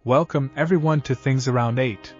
Welcome everyone to Things Around 8.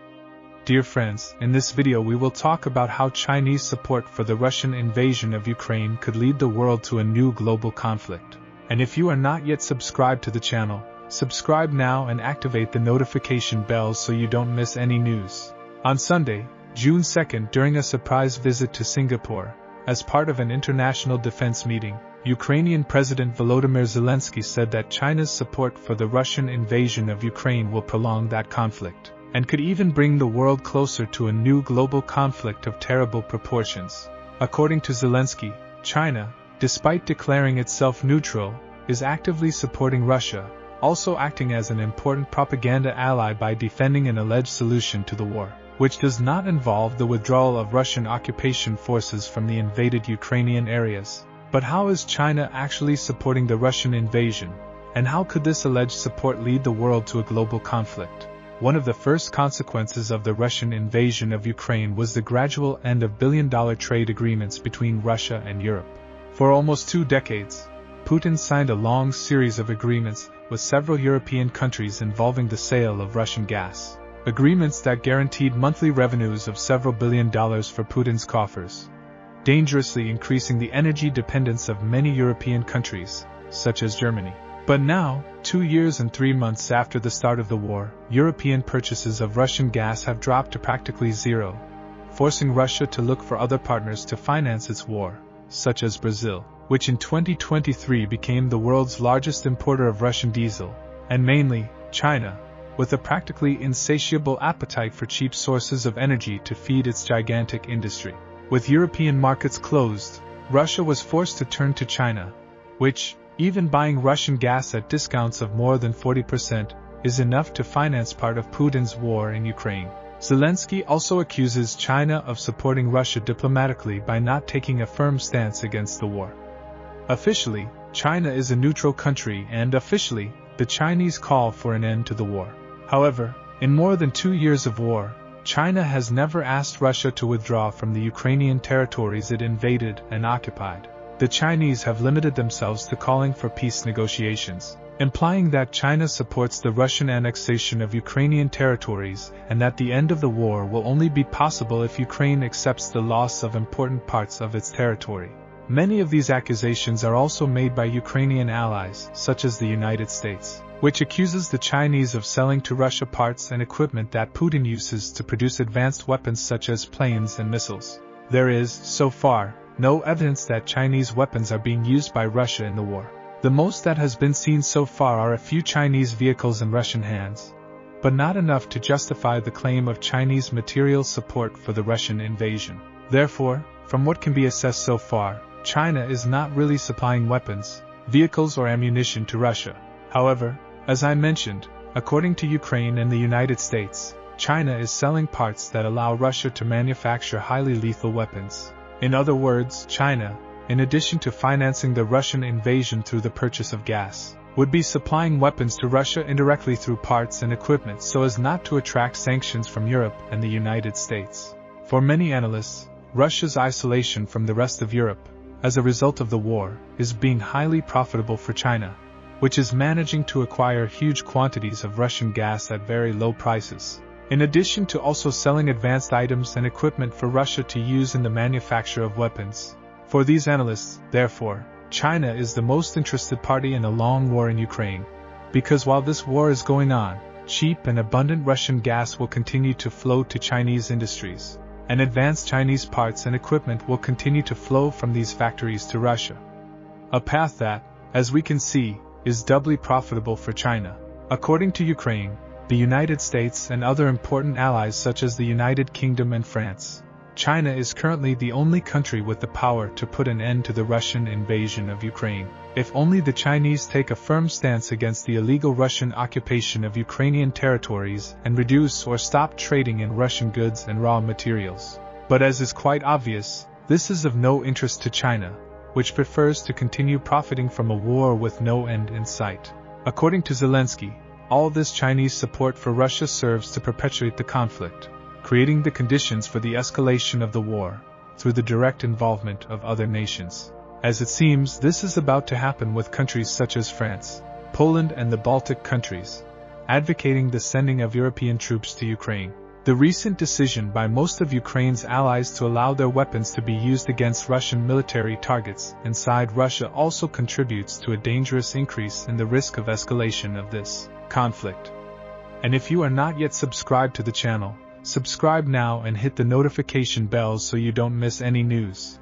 Dear friends, in this video we will talk about how Chinese support for the Russian invasion of Ukraine could lead the world to a new global conflict. And if you are not yet subscribed to the channel, subscribe now and activate the notification bell so you don't miss any news. On Sunday, June 2nd, during a surprise visit to Singapore, as part of an international defense meeting, Ukrainian President Volodymyr Zelensky said that China's support for the Russian invasion of Ukraine will prolong that conflict, and could even bring the world closer to a new global conflict of terrible proportions. According to Zelensky, China, despite declaring itself neutral, is actively supporting Russia, also acting as an important propaganda ally by defending an alleged solution to the war, which does not involve the withdrawal of Russian occupation forces from the invaded Ukrainian areas. But how is China actually supporting the Russian invasion, and how could this alleged support lead the world to a global conflict? One of the first consequences of the Russian invasion of Ukraine was the gradual end of billion-dollar trade agreements between Russia and Europe. For almost 2 decades, Putin signed a long series of agreements with several European countries involving the sale of Russian gas. Agreements that guaranteed monthly revenues of several $billion for Putin's coffers, dangerously increasing the energy dependence of many European countries, such as Germany. But now, 2 years and 3 months after the start of the war, European purchases of Russian gas have dropped to practically zero, forcing Russia to look for other partners to finance its war, such as Brazil, which in 2023 became the world's largest importer of Russian diesel, and mainly, China, with a practically insatiable appetite for cheap sources of energy to feed its gigantic industry. With European markets closed, Russia was forced to turn to China, which, even buying Russian gas at discounts of more than 40%, is enough to finance part of Putin's war in Ukraine. Zelensky also accuses China of supporting Russia diplomatically by not taking a firm stance against the war. Officially, China is a neutral country and officially, the Chinese call for an end to the war. However, in more than 2 years of war, China has never asked Russia to withdraw from the Ukrainian territories it invaded and occupied. The Chinese have limited themselves to calling for peace negotiations, implying that China supports the Russian annexation of Ukrainian territories and that the end of the war will only be possible if Ukraine accepts the loss of important parts of its territory. Many of these accusations are also made by Ukrainian allies, such as the United States, which accuses the Chinese of selling to Russia parts and equipment that Putin uses to produce advanced weapons such as planes and missiles. There is, so far, no evidence that Chinese weapons are being used by Russia in the war. The most that has been seen so far are a few Chinese vehicles in Russian hands, but not enough to justify the claim of Chinese material support for the Russian invasion. Therefore, from what can be assessed so far, China is not really supplying weapons, vehicles or ammunition to Russia. However, as I mentioned, according to Ukraine and the United States, China is selling parts that allow Russia to manufacture highly lethal weapons. In other words, China, in addition to financing the Russian invasion through the purchase of gas, would be supplying weapons to Russia indirectly through parts and equipment so as not to attract sanctions from Europe and the United States. For many analysts, Russia's isolation from the rest of Europe, as a result of the war, is being highly profitable for China, which is managing to acquire huge quantities of Russian gas at very low prices, in addition to also selling advanced items and equipment for Russia to use in the manufacture of weapons. For these analysts, therefore, China is the most interested party in a long war in Ukraine, because while this war is going on, cheap and abundant Russian gas will continue to flow to Chinese industries, and advanced Chinese parts and equipment will continue to flow from these factories to Russia. A path that, as we can see, is doubly profitable for China. According to Ukraine, the United States and other important allies such as the United Kingdom and France, China is currently the only country with the power to put an end to the Russian invasion of Ukraine. If only the Chinese take a firm stance against the illegal Russian occupation of Ukrainian territories and reduce or stop trading in Russian goods and raw materials. But as is quite obvious, this is of no interest to China, which prefers to continue profiting from a war with no end in sight. According to Zelensky, all this Chinese support for Russia serves to perpetuate the conflict, creating the conditions for the escalation of the war, through the direct involvement of other nations. As it seems, this is about to happen with countries such as France, Poland and the Baltic countries, advocating the sending of European troops to Ukraine. The recent decision by most of Ukraine's allies to allow their weapons to be used against Russian military targets inside Russia also contributes to a dangerous increase in the risk of escalation of this conflict. And if you are not yet subscribed to the channel, subscribe now and hit the notification bell so you don't miss any news.